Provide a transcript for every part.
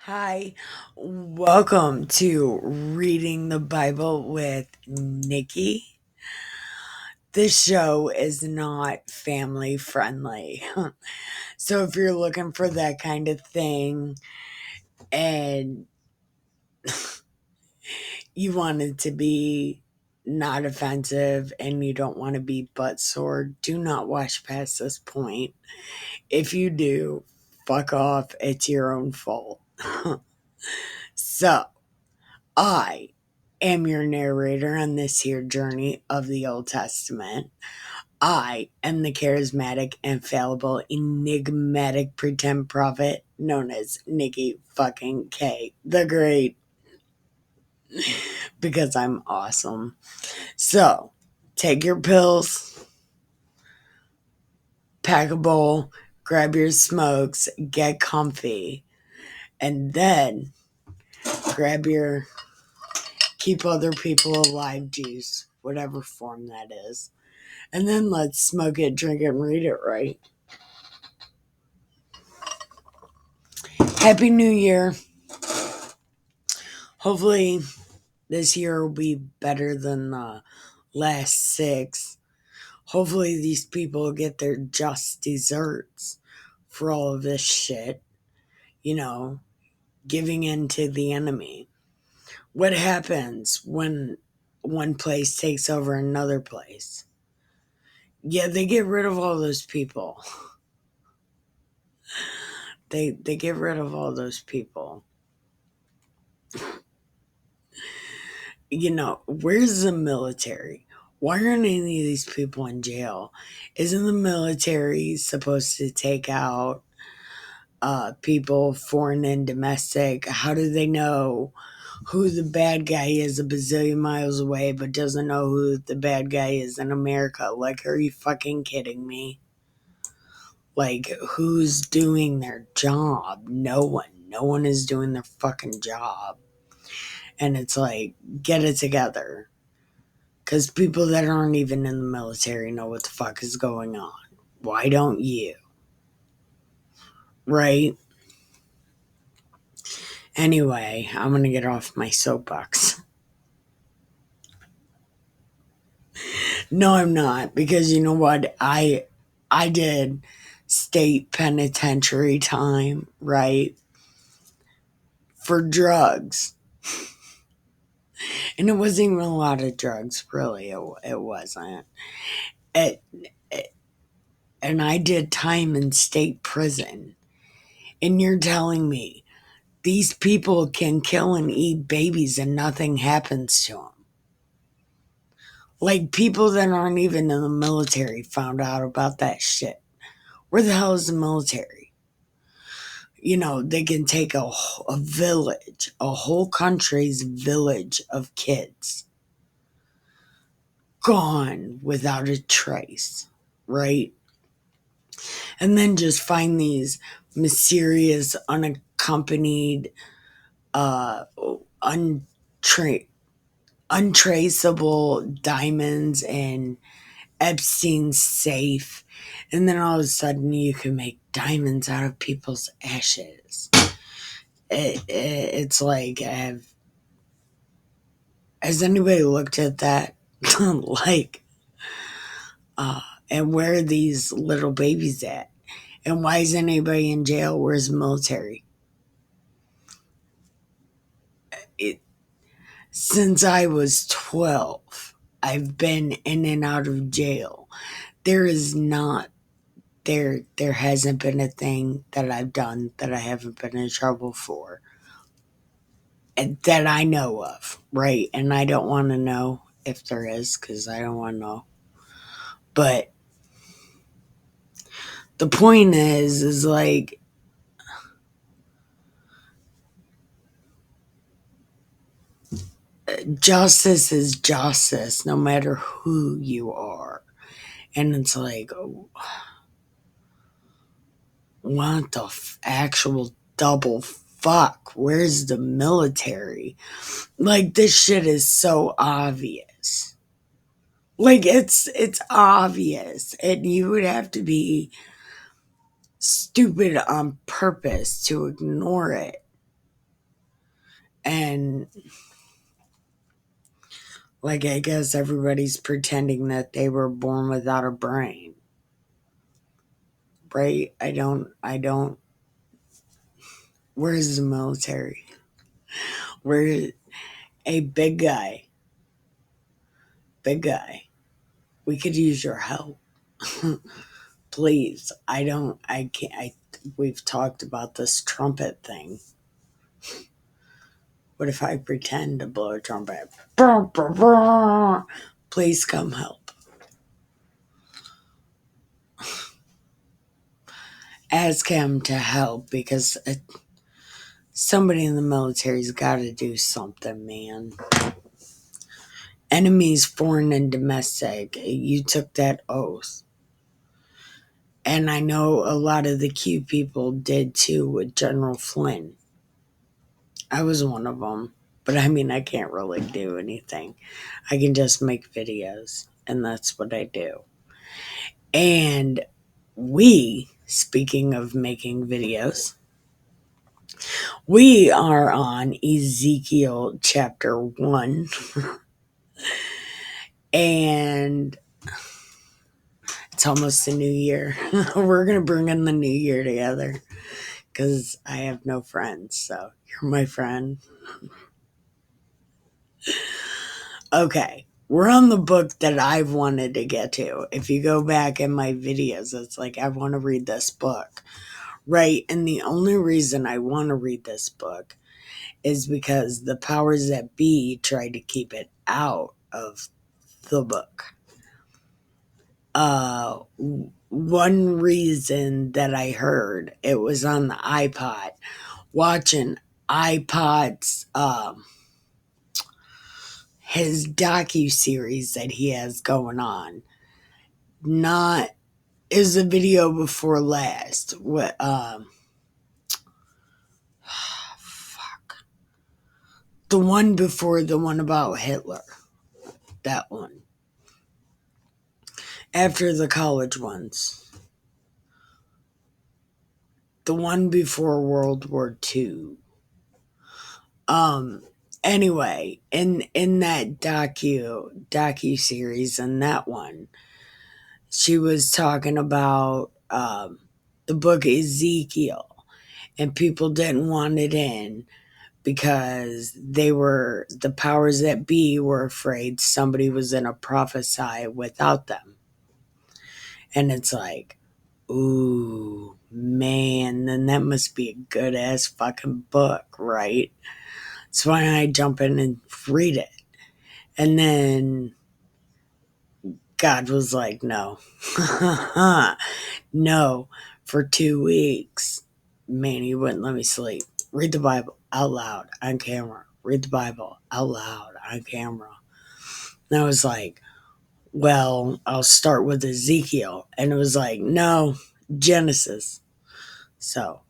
Hi, welcome to Reading the Bible with Nikki. This show is not family friendly. So if you're looking for that kind of thing and you want it to be not offensive and you don't want to be butt sore, do not watch past this point. If you do, fuck off. It's your own fault. So, I am your narrator on this here journey of the Old Testament. I am the charismatic, infallible, enigmatic pretend prophet known as Nikki fucking K the Great because I'm awesome. So, take your pills, pack a bowl, grab your smokes, get comfy, and then grab your keep other people alive juice, whatever form that is. And then let's smoke it, drink it, and read it right. Happy New Year. Hopefully this year will be better than the last 6. Hopefully these people get their just desserts for all of this shit. Giving in to the enemy. What happens when one place takes over another place? Yeah, they get rid of all those people. They get rid of all those people. Where's the military? Why aren't any of these people in jail? Isn't the military supposed to take out people, foreign and domestic? How do they know who the bad guy is a bazillion miles away but doesn't know who the bad guy is in America? Like, are you fucking kidding me? Like, who's doing their job? No one. No one is doing their fucking job. And it's like, get it together. Because people that aren't even in the military know what the fuck is going on. Why don't you? Right? Anyway, I'm going to get off my soapbox. No, I'm not. Because you know what? I did state penitentiary time, right? For drugs. And it wasn't even a lot of drugs, really. It wasn't. It, and I did time in state prison. And you're telling me these people can kill and eat babies and nothing happens to them. Like, people that aren't even in the military found out about that shit. Where the hell is the military? They can take a village, a whole country's village of kids, gone without a trace, right? And then just find these mysterious, unaccompanied, untra- untraceable diamonds in Epstein's safe. And then all of a sudden you can make diamonds out of people's ashes. It's like, has anybody looked at that? Like, and where are these little babies at? And why is anybody in jail? Where's the military? Since I was 12, I've been in and out of jail. There is not there hasn't been a thing that I've done that I haven't been in trouble for, and that I know of, right? And I don't want to know if there is, because I don't want to know. But the point is like, justice is justice no matter who you are. And it's like, what the actual double fuck? Where's the military? Like, this shit is so obvious. Like, it's obvious, and you would have to be stupid on purpose to ignore it. And like, I guess everybody's pretending that they were born without a brain. Right? I don't. Where's the military? Where a big guy? Big guy. We could use your help. Please. I can't. We've talked about this trumpet thing. What if I pretend to blow a trumpet? Please come help. Ask him to help because somebody in the military's got to do something, man. Enemies, foreign and domestic. You took that oath. And I know a lot of the Q people did too with General Flynn. I was one of them. But I mean, I can't really do anything. I can just make videos. And that's what I do. And speaking of making videos, we are on Ezekiel chapter 1. And it's almost the new year. We're going to bring in the new year together because I have no friends. So you're my friend. Okay. We're on the book that I've wanted to get to. If you go back in my videos, it's like, I want to read this book. Right? And the only reason I want to read this book is because the powers that be tried to keep it out of the book. One reason that I heard, it was on the iPod, watching iPod's, his docu-series that he has going on. Not, is the video before last. What, fuck. The one before the one about Hitler. That one. After the college ones. The one before World War II. Anyway, in that docu series and that one, she was talking about the book Ezekiel, and people didn't want it in because the powers that be were afraid somebody was gonna prophesy without them. And it's like, ooh, man, then that must be a good ass fucking book, right? So why don't I jump in and read it? And then God was like, no. No, for 2 weeks. Man, he wouldn't let me sleep. Read the Bible out loud on camera. Read the Bible out loud on camera. And I was like, well, I'll start with Ezekiel. And it was like, no, Genesis. So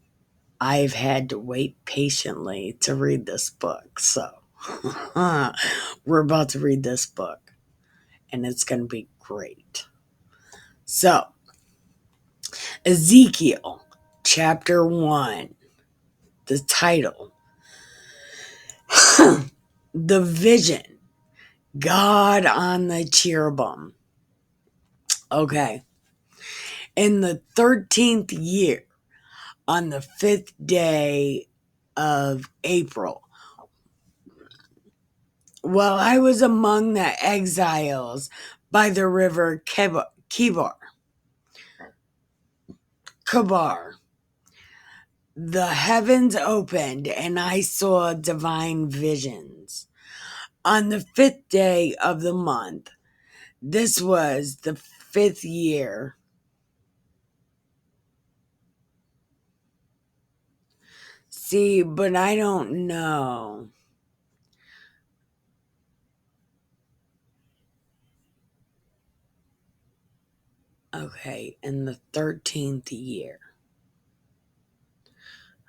I've had to wait patiently to read this book. So we're about to read this book, and it's going to be great. So, Ezekiel chapter 1, the title, The Vision, God on the Cherubim. Okay. In the 13th year, on the 5th day of April, while I was among the exiles by the river Kibar, the heavens opened and I saw divine visions. On the 5th day of the month, this was the 5th year. See, but I don't know. Okay, in the 13th year.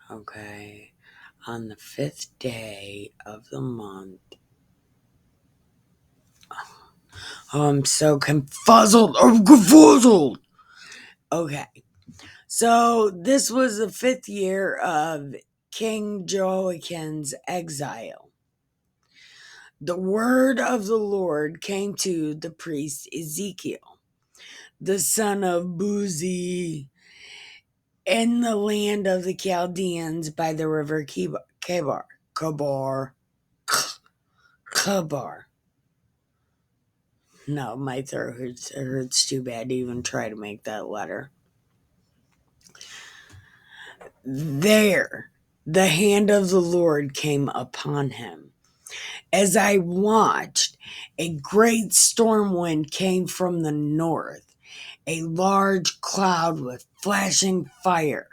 Okay, on the 5th day of the month. Oh, I'm so confuzzled. I'm confuzzled. Okay, so this was the 5th year of King Jehoiakim's exile. The word of the Lord came to the priest Ezekiel, the son of Buzi, in the land of the Chaldeans by the river Kabar. No, my throat hurts too bad to even try to make that letter. There, the hand of the Lord came upon him. As I watched, a great storm wind came from the north, a large cloud with flashing fire,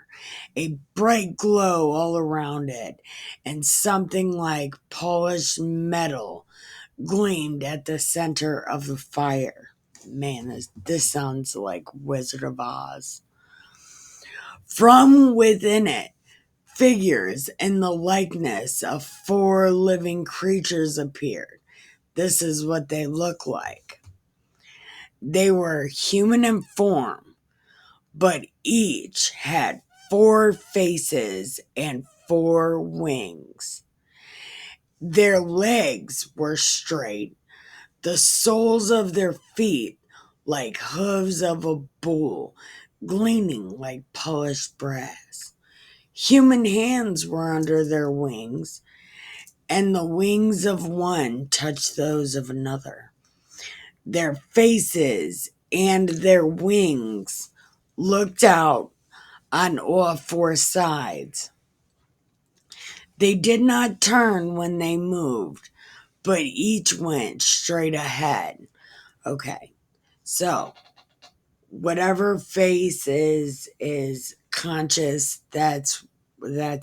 a bright glow all around it, and something like polished metal gleamed at the center of the fire. Man, this sounds like Wizard of Oz. From within it, figures in the likeness of 4 living creatures appeared. This is what they look like. They were human in form, but each had 4 faces and 4 wings. Their legs were straight, the soles of their feet like hooves of a bull, gleaming like polished brass. Human hands were under their wings, and the wings of one touched those of another. Their faces and their wings looked out on all 4 sides. They did not turn when they moved, but each went straight ahead. Okay, so whatever face is conscious, that's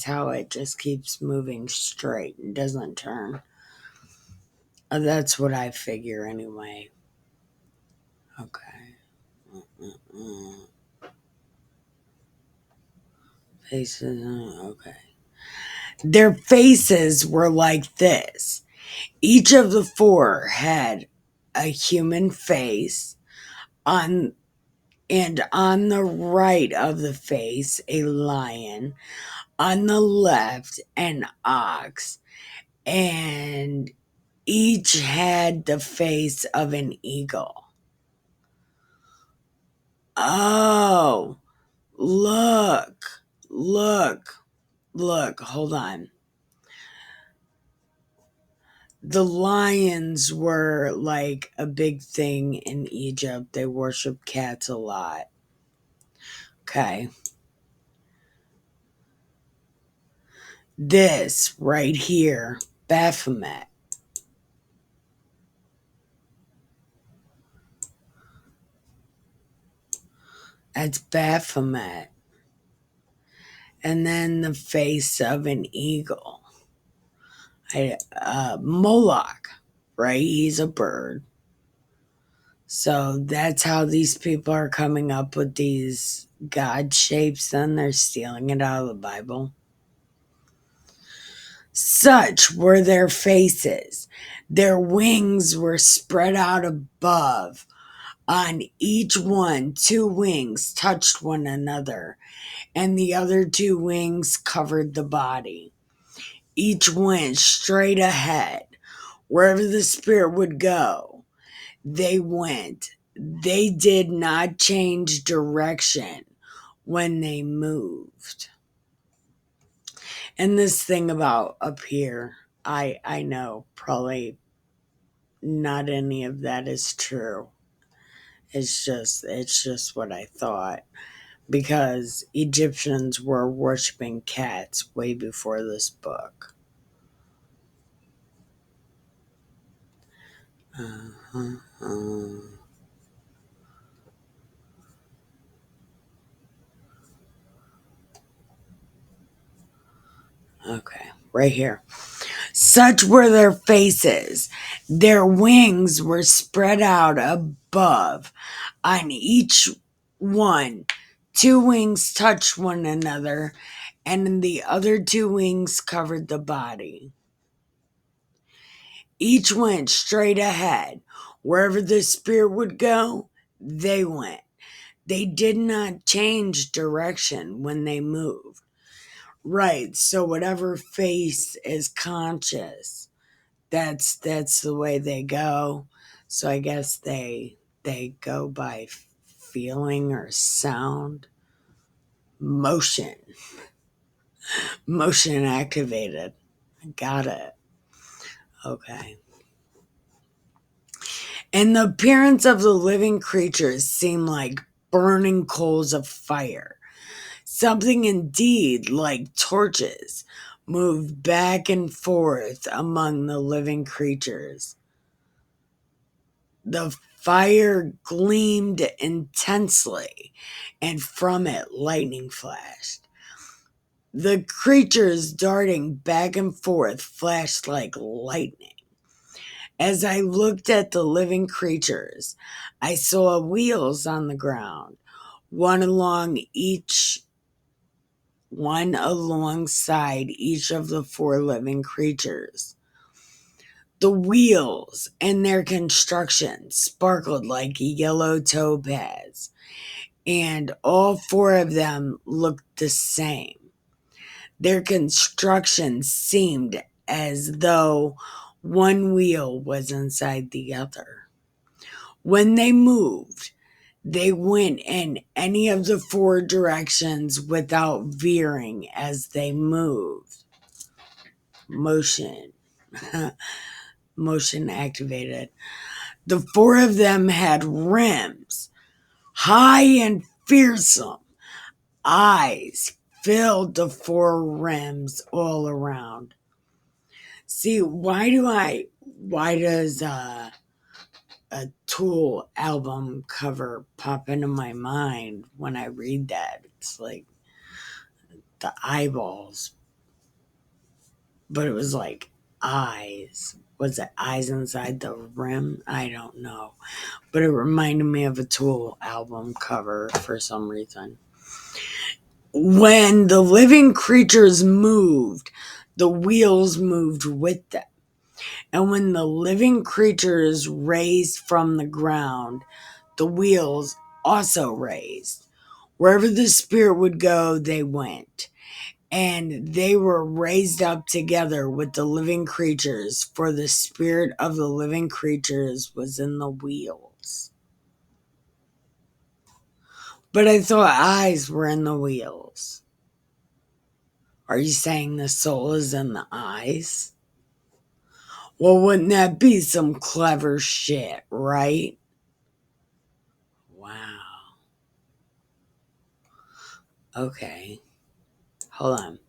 how it just keeps moving straight and doesn't turn. That's what I figure anyway. Okay. Faces, okay. Their faces were like this. Each of the 4 had a human face on the right of the face a lion, on the left an ox, and each had the face of an eagle. Oh, look, hold on. The lions were like a big thing in Egypt. They worship cats a lot. Okay. This right here, Baphomet. That's Baphomet. And then the face of an eagle. Moloch, right? He's a bird. So that's how these people are coming up with these God shapes, then they're stealing it out of the Bible. Such were their faces. Their wings were spread out above. On each one, 2 wings touched one another, and the other 2 wings covered the body. Each went straight ahead. Wherever the spirit would go, they went. They did not change direction when they moved. And this thing about up here, I know probably not any of that is true. It's just what I thought, because Egyptians were worshiping cats way before this book. Okay, right here. Such were their faces. Their wings were spread out above. On each one, 2 wings touched one another, and the other 2 wings covered the body. Each went straight ahead. Wherever the spirit would go, they went. They did not change direction when they moved. Right. So whatever face is conscious, that's the way they go. So I guess they go by feeling or sound, motion, motion activated. Got it. Okay. And the appearance of the living creatures seemed like burning coals of fire. Something indeed like torches moved back and forth among the living creatures. The fire gleamed intensely, and from it lightning flashed. The creatures darting back and forth flashed like lightning. As I looked at the living creatures, I saw wheels on the ground, one alongside each of the four living creatures. The wheels and their construction sparkled like yellow topaz, and all four of them looked the same. Their construction seemed as though one wheel was inside the other. When they moved, they went in any of the four directions without veering as they moved. Motion. Motion activated. The four of them had rims, high and fearsome. Eyes filled the four rims all around. See, why does a Tool album cover pop into my mind when I read that? It's like the eyeballs, but it was like eyes. Was it eyes inside the rim? I don't know. But it reminded me of a Tool album cover for some reason. When the living creatures moved, the wheels moved with them. And when the living creatures raised from the ground, the wheels also raised. Wherever the spirit would go, they went. And they were raised up together with the living creatures, for the spirit of the living creatures was in the wheels. But I thought eyes were in the wheels. Are you saying the soul is in the eyes? Well, wouldn't that be some clever shit, right? Wow. Okay. Hold on.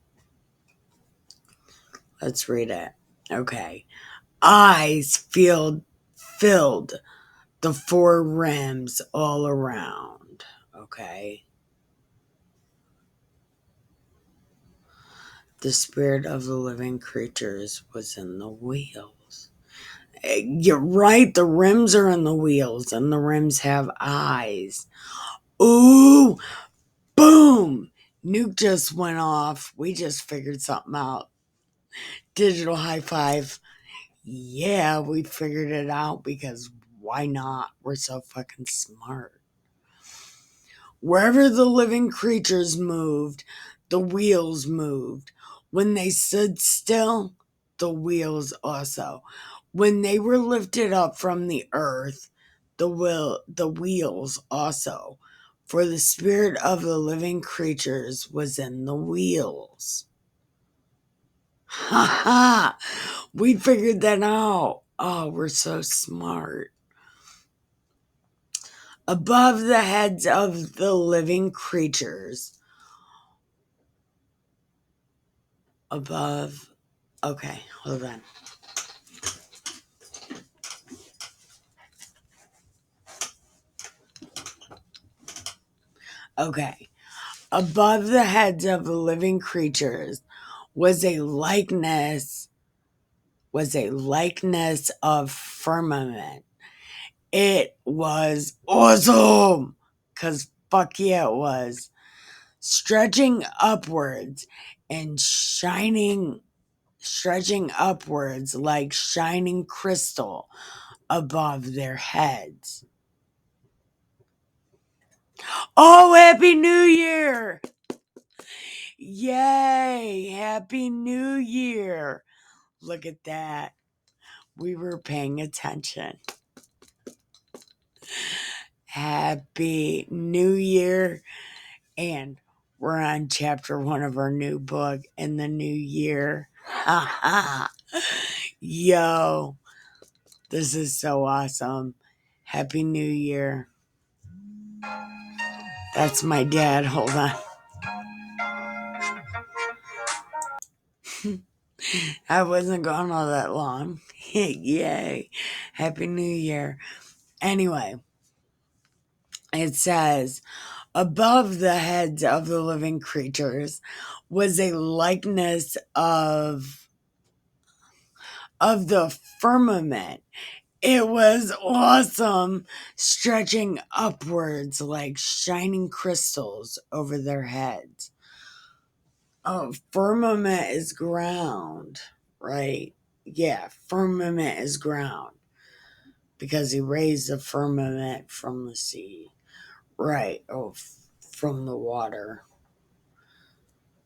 Let's read it. Okay. Eyes filled the four rims all around. Okay. The spirit of the living creatures was in the wheels. You're right, the rims are in the wheels, and the rims have eyes. Ooh, boom! Nuke just went off. We just figured something out. Digital high five. Yeah, we figured it out because why not? We're so fucking smart. Wherever the living creatures moved, the wheels moved. When they stood still, the wheels also. When they were lifted up from the earth, the wheels also. For the spirit of the living creatures was in the wheels. Ha ha! We figured that out. Oh, we're so smart. Above the heads of the living creatures, above. Okay, hold on. Okay. Above the heads of the living creatures was a likeness of firmament. It was awesome. Cause fuck yeah it was. Stretching upwards and stretching upwards like shining crystal above their heads. Oh, Happy New Year! Yay! Yay! Happy New Year! Look at that. We were paying attention. Happy New Year. And we're on chapter 1 of our new book in the new year. Ha ha. Yo, this is so awesome. Happy New Year. That's my dad. Hold on. I wasn't gone all that long. Yay. Happy New Year. Anyway, it says, above the heads of the living creatures was a likeness of the firmament. It was awesome, stretching upwards like shining crystals over their heads. Oh, firmament is ground, right? Yeah, firmament is ground because he raised the firmament from the sea, right? Oh, from the water.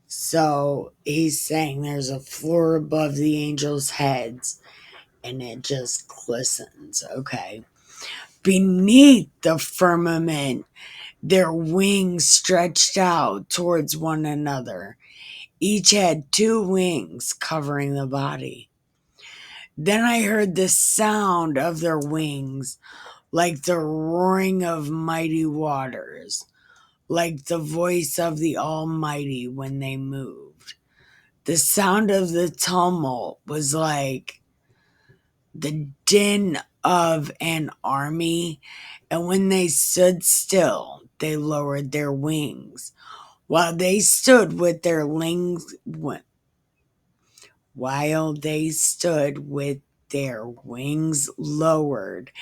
So he's saying there's a floor above the angels' heads and it just glistens. Okay. Beneath the firmament, their wings stretched out towards one another. Each had 2 wings covering the body. Then I heard the sound of their wings, like the roaring of mighty waters, like the voice of the Almighty when they moved. The sound of the tumult was like the din of an army, and when they stood still, they lowered their wings. While they stood with their wings lowered,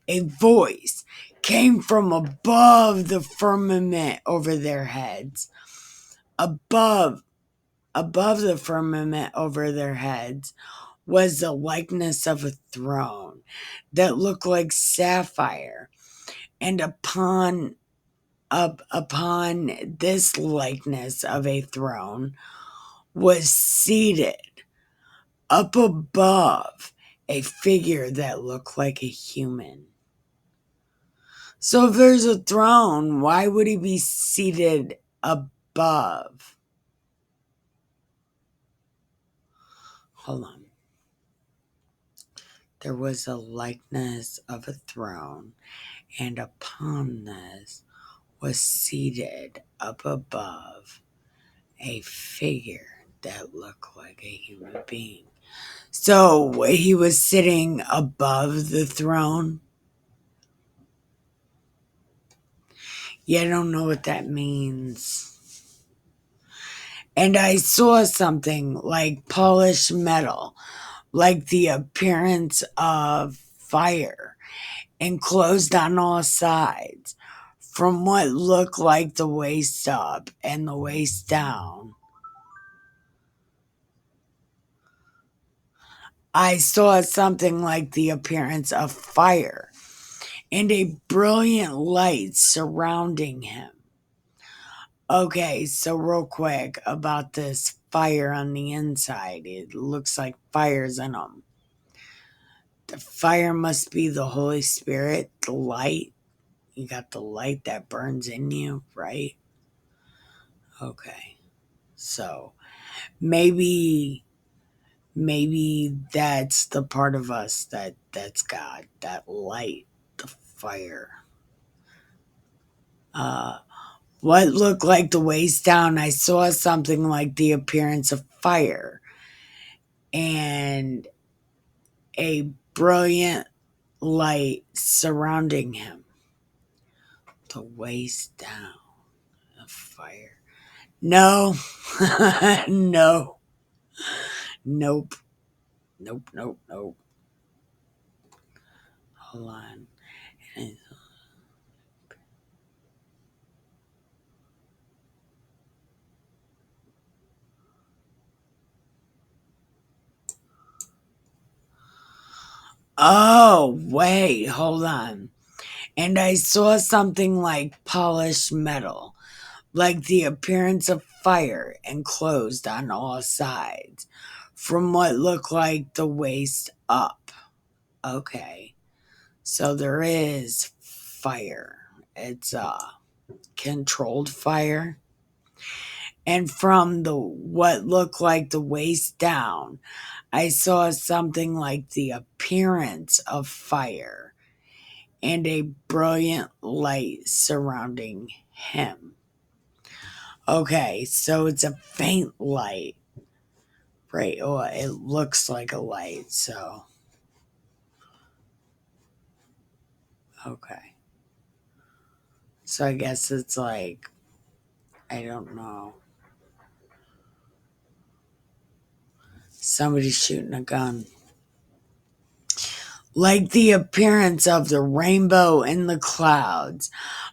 a voice came from above the firmament over their heads. Above the firmament over their heads was the likeness of a throne that looked like sapphire, and upon this likeness of a throne was seated up above a figure that looked like a human. So if there's a throne, why would he be seated above? Hold on. There was a likeness of a throne, and upon this was seated up above a figure that looked like a human being. So he was sitting above the throne. Yeah, I don't know what that means. And I saw something like polished metal, like the appearance of fire, enclosed on all sides, from what looked like the waist up and the waist down. I saw something like the appearance of fire and a brilliant light surrounding him. Okay, so real quick about this fire on the inside. It looks like fire's in them. The fire must be the Holy Spirit, the light. You got the light that burns in you, right? Okay. So maybe that's the part of us that's God, that light, the fire. What looked like the waist down, I saw something like the appearance of fire and a brilliant light surrounding him. The waist down of fire. No. No. Nope. Nope. Hold on. Oh, wait, hold on. And I saw something like polished metal, like the appearance of fire, enclosed on all sides, from what looked like the waist up. Okay, so there is fire. It's controlled fire. And from the what looked like the waist down, I saw something like the appearance of fire and a brilliant light surrounding him. Okay, so it's a faint light. Right, oh, it looks like a light, so. Okay. So I guess it's like, I don't know. Somebody's shooting a gun. Like the appearance of the rainbow in the clouds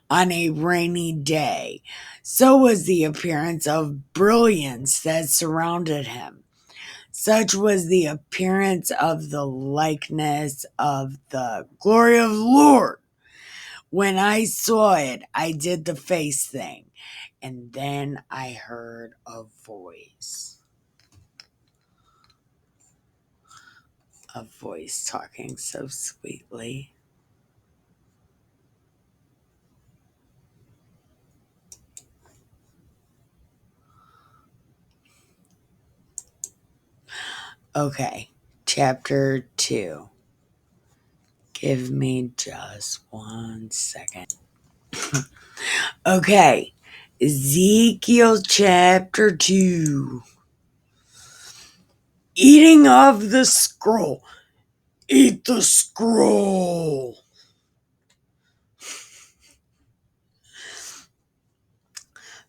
on a rainy day, so was the appearance of brilliance that surrounded him. Such was the appearance of the likeness of the glory of the Lord. When I saw it, I did the face thing, and then I heard a voice. A voice talking so sweetly. Okay, chapter 2. Give me just 1 second. Okay, Ezekiel chapter 2. Eating of the scroll. Eat the scroll.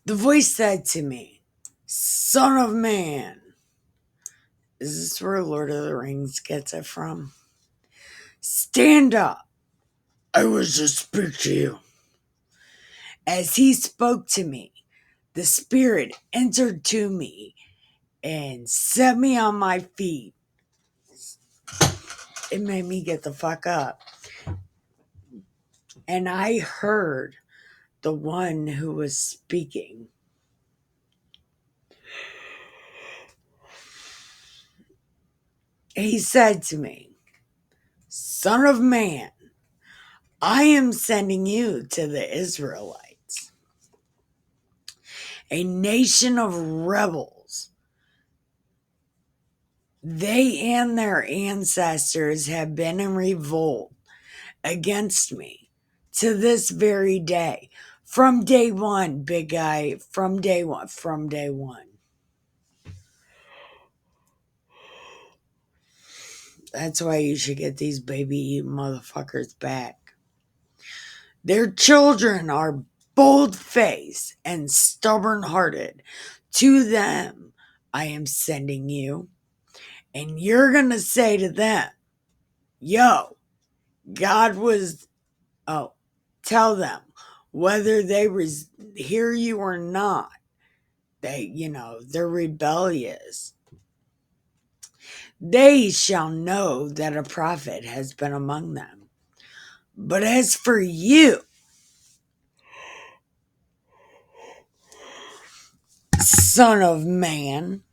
The voice said to me, Son of man. Is this where Lord of the Rings gets it from? Stand up. I wish to speak to you. As he spoke to me, the Spirit entered to me and set me on my feet. It made me get the fuck up. And I heard the one who was speaking. He said to me, Son of man, I am sending you to the Israelites, a nation of rebels. They and their ancestors have been in revolt against me to this very day. From day one, big guy, from day one. That's why you should get these baby motherfuckers back. Their children are bold-faced and stubborn-hearted. To them, I am sending you. And you're going to say to them, yo, God was, tell them whether they hear you or not. They're rebellious. They shall know that a prophet has been among them. But as for you, son of man,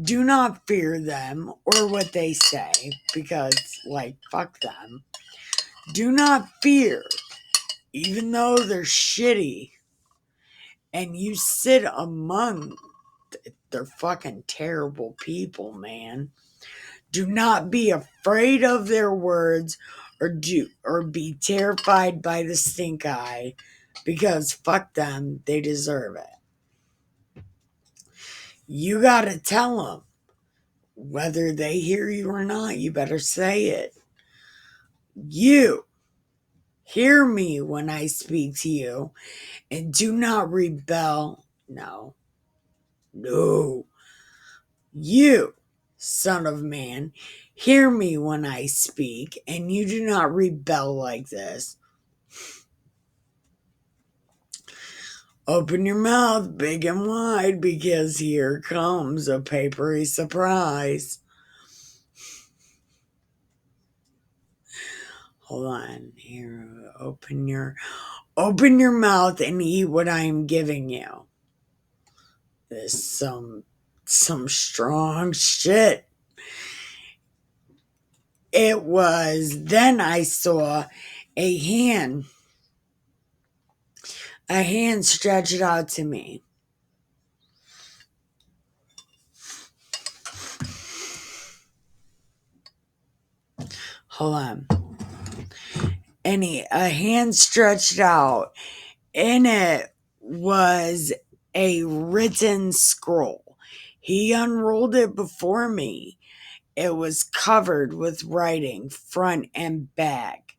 do not fear them or what they say, because, fuck them. Do not fear, even though they're shitty, and you sit among they're fucking terrible people, man. Do not be afraid of their words or be terrified by the stink eye, because fuck them, they deserve it. You gotta tell them. Whether they hear you or not, you better say it. You hear me when I speak to you, and do not rebel. No. You, son of man, hear me when I speak, and you do not rebel like this. Open your mouth big and wide, because here comes a papery surprise. Hold on. Here, open your mouth and eat what I am giving you. This some strong shit. It was, then I saw a hand stretched out to me. Hold on. A hand stretched out. In it was a written scroll. He unrolled it before me. It was covered with writing, front and back.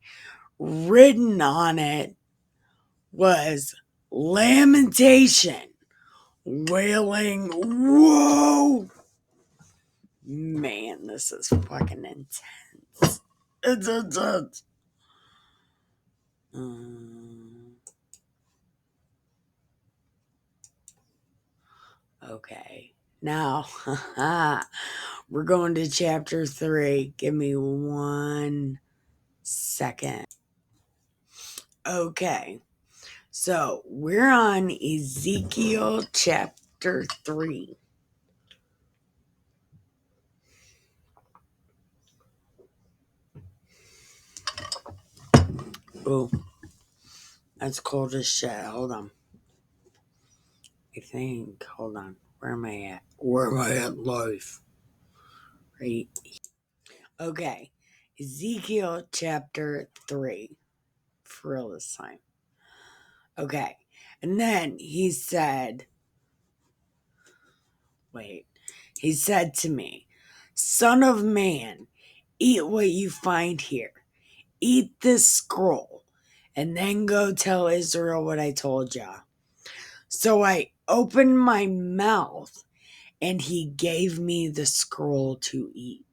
Written on it was lamentation, wailing. Whoa! Man, this is fucking intense. It's intense. Okay. Now, we're going to chapter 3. Give me 1 second. Okay. So, we're on Ezekiel chapter 3. Oh, that's cold as shit. Hold on. I think. Hold on. Where am I at? Where am I at life? Right. Okay. Ezekiel chapter 3. For real this time. Okay. And then he said to me, Son of man, eat what you find here. Eat this scroll, and then go tell Israel what I told ya. So I opened my mouth, and he gave me the scroll to eat.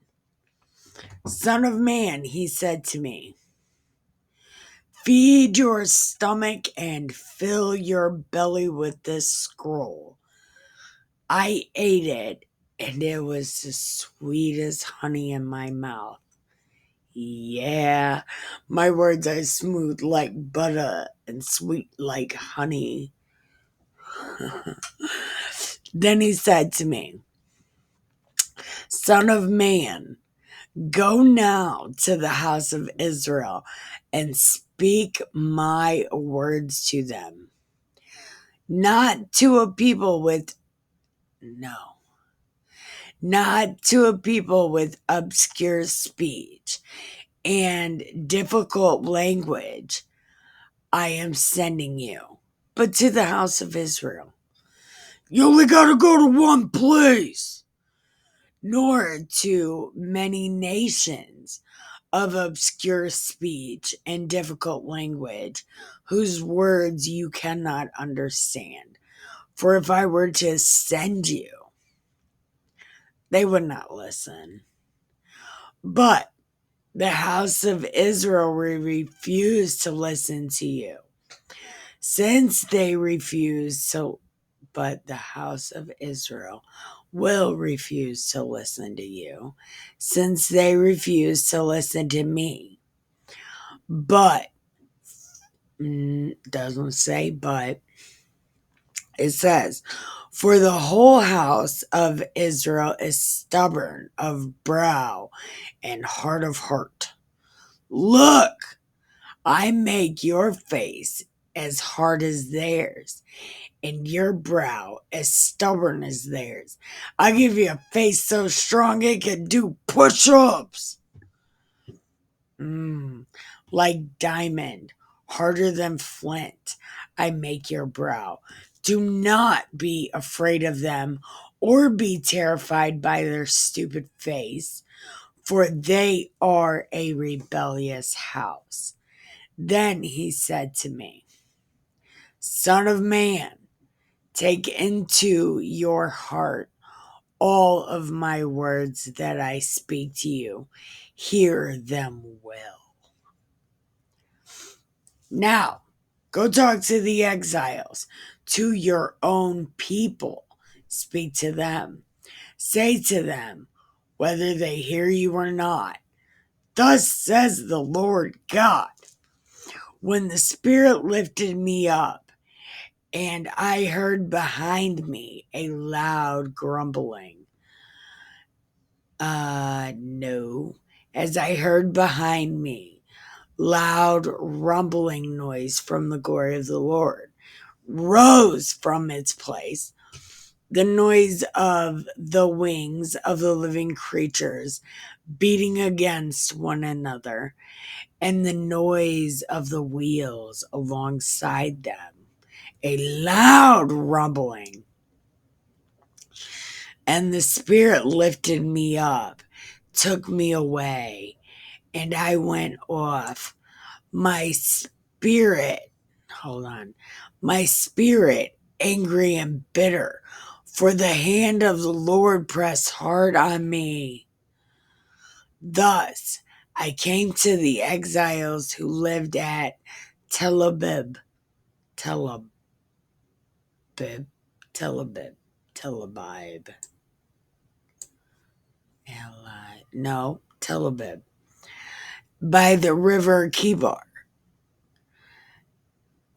Son of man, he said to me, feed your stomach and fill your belly with this scroll. I ate it, and it was as sweet as honey in my mouth. Yeah, my words are smooth like butter and sweet like honey. Then he said to me, Son of man, go now to the house of Israel and speak my words to them. Not to a people with obscure speech and difficult language I am sending you, but to the house of Israel. You only gotta go to one place, nor to many nations of obscure speech and difficult language, whose words you cannot understand. For if I were to send you, they would not listen. But the house of Israel will refuse to listen to you. But the house of Israel will refuse to listen to you, since they refuse to listen to me. But, doesn't say but, it says, for the whole house of Israel is stubborn of brow and hard of heart. Look, I make your face as hard as theirs, and your brow as stubborn as theirs. I give you a face so strong it can do push-ups. Like diamond, harder than flint, I make your brow. Do not be afraid of them or be terrified by their stupid face, for they are a rebellious house. Then he said to me, Son of man, take into your heart all of my words that I speak to you. Hear them well. Now, go talk to the exiles, to your own people. Speak to them. Say to them, whether they hear you or not, thus says the Lord God. When the Spirit lifted me up And I heard behind me a loud grumbling. No. As I heard behind me, loud rumbling noise from the glory of the Lord rose from its place. The noise of the wings of the living creatures beating against one another, and the noise of the wheels alongside them. A loud rumbling. And the Spirit lifted me up, took me away, and I went off. My spirit, hold on, my spirit angry and bitter, for the hand of the Lord pressed hard on me. Thus I came to the exiles who lived at Tel Aviv, Tel Aviv, Tel Aviv, Tel Aviv, no, Tel Aviv, by the river Kibar,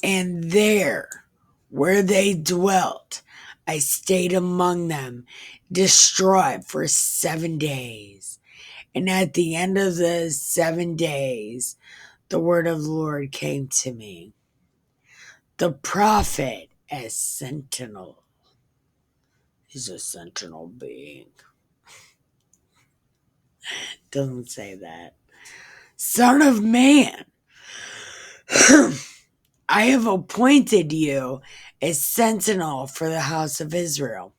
and there, where they dwelt, I stayed among them, distraught for 7 days. And at the end of the 7 days, the word of the Lord came to me. The prophet as sentinel is a sentinel being. Doesn't say that. Son of man, I have appointed you as sentinel for the house of Israel.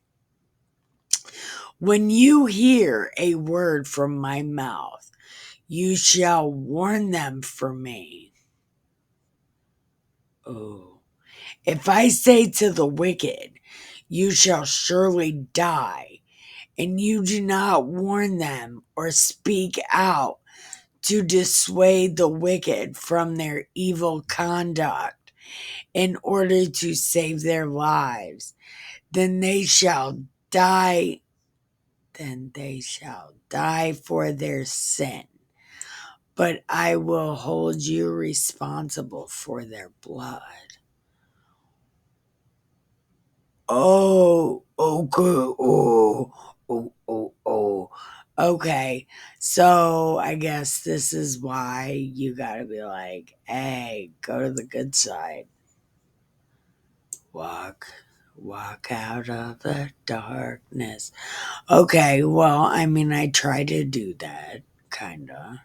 When you hear a word from my mouth, you shall warn them for me. Oh, if I say to the wicked, you shall surely die, and you do not warn them or speak out to dissuade the wicked from their evil conduct in order to save their lives, then they shall die. Then they shall die for their sin. But I will hold you responsible for their blood. Oh, okay. Oh. Okay, so I guess this is why you gotta be like, hey, go to the good side. Walk out of the darkness. Okay, well, I mean, I try to do that, kinda.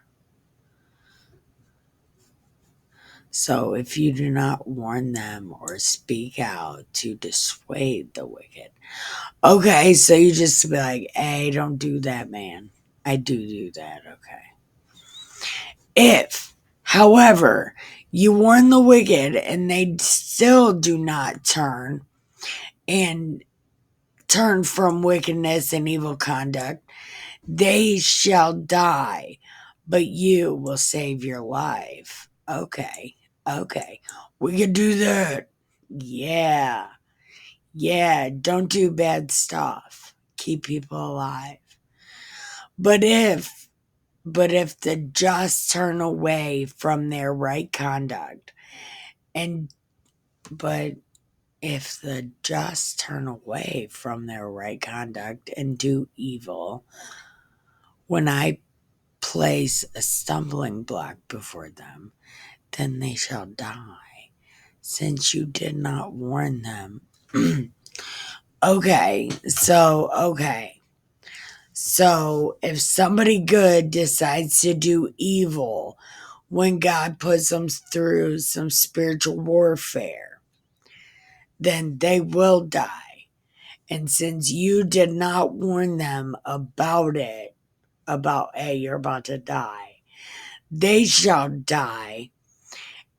So if you do not warn them or speak out to dissuade the wicked. Okay, so you just be like, hey, don't do that, man. I do that, okay. If, however, you warn the wicked and they still do not and turn from wickedness and evil conduct, they shall die, but you will save your life. Okay. We can do that. Yeah. Don't do bad stuff. Keep people alive. But if the just turn away from their right conduct, and but if the just turn away from their right conduct and do evil, when I place a stumbling block before them, then they shall die, since you did not warn them. Okay. So if somebody good decides to do evil when God puts them through some spiritual warfare, then they will die. And since you did not warn them about it, hey, you're about to die, they shall die,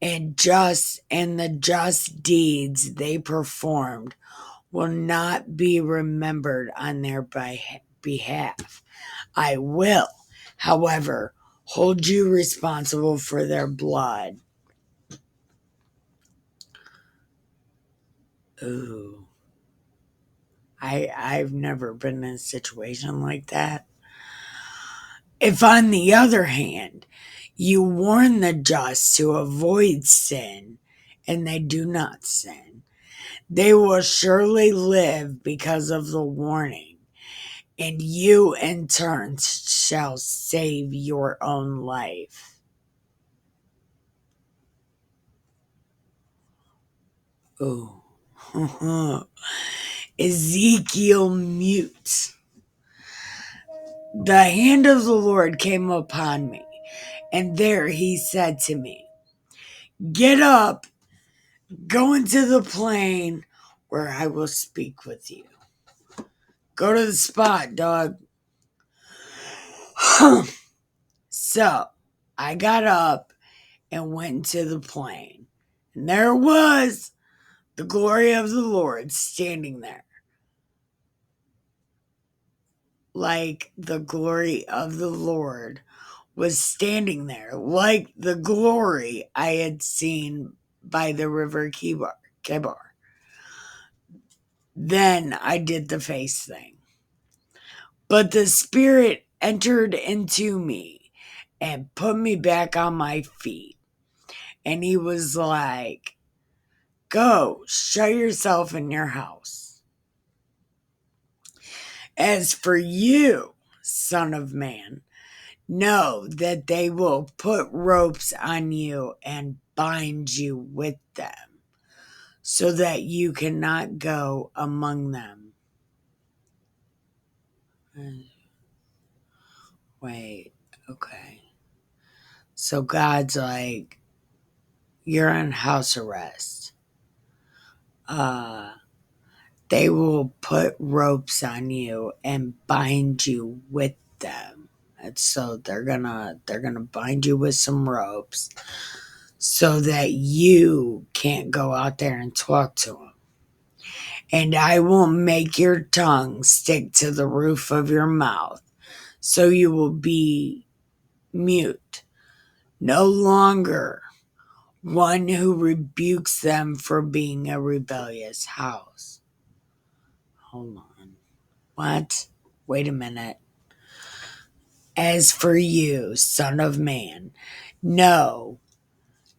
and the just deeds they performed will not be remembered on their behalf. I will, however, hold you responsible for their blood. Ooh. I've never been in a situation like that. If, on the other hand, you warn the just to avoid sin, and they do not sin, They will surely live because of the warning, and you in turn shall save your own life. Oh. Ezekiel mute. The hand of the Lord came upon me, and there he said to me, "Get up, go into the plain where I will speak with you." Go to the spot, dog. So I got up and went into the plain, and there was the glory of the Lord standing there. Like the glory of the Lord was standing there, like the glory I had seen by the river Kebar. Then I did the face thing. But the Spirit entered into me and put me back on my feet. And he was like, "Go, shut yourself in your house. As for you, Son of Man, know that they will put ropes on you and bind you with them, so that you cannot go among them." Wait, okay. So God's like, "You're on house arrest. Uh, they will put ropes on you and bind you with them." And so they're gonna bind you with some ropes so that you can't go out there and talk to them. "And I will make your tongue stick to the roof of your mouth, so you will be mute, no longer one who rebukes them for being a rebellious house." Hold on. What? Wait a minute. "As for you, Son of Man, no,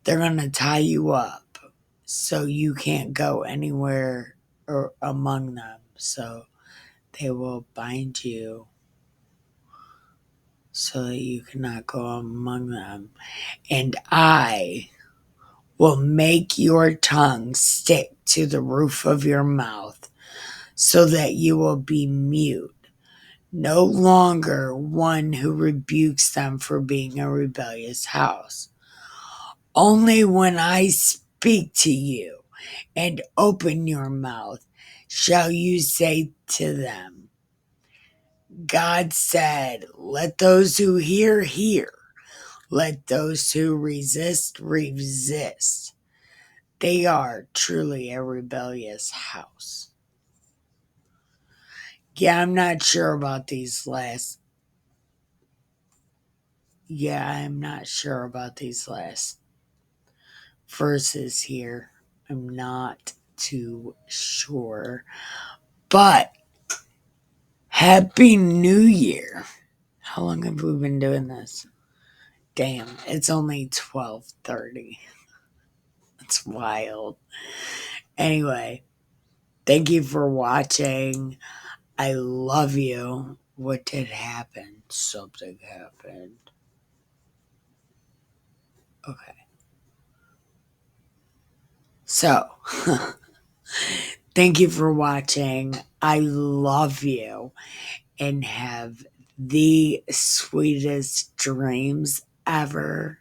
they're going to tie you up so you can't go anywhere or among them. So they will bind you so that you cannot go among them. And I will make your tongue stick to the roof of your mouth so that you will be mute, no longer one who rebukes them for being a rebellious house. Only when I speak to you and open your mouth shall you say to them, 'God said, let those who hear, hear. Let those who resist, resist. They are truly a rebellious house.'" Yeah, I'm not sure about these last. Yeah, I'm not sure about these last verses here. I'm not too sure. But Happy New Year. How long have we been doing this? Damn, it's only 12:30. It's wild. Anyway, thank you for watching. I love you. What did happen? Something happened. Okay. So, thank you for watching. I love you and have the sweetest dreams ever.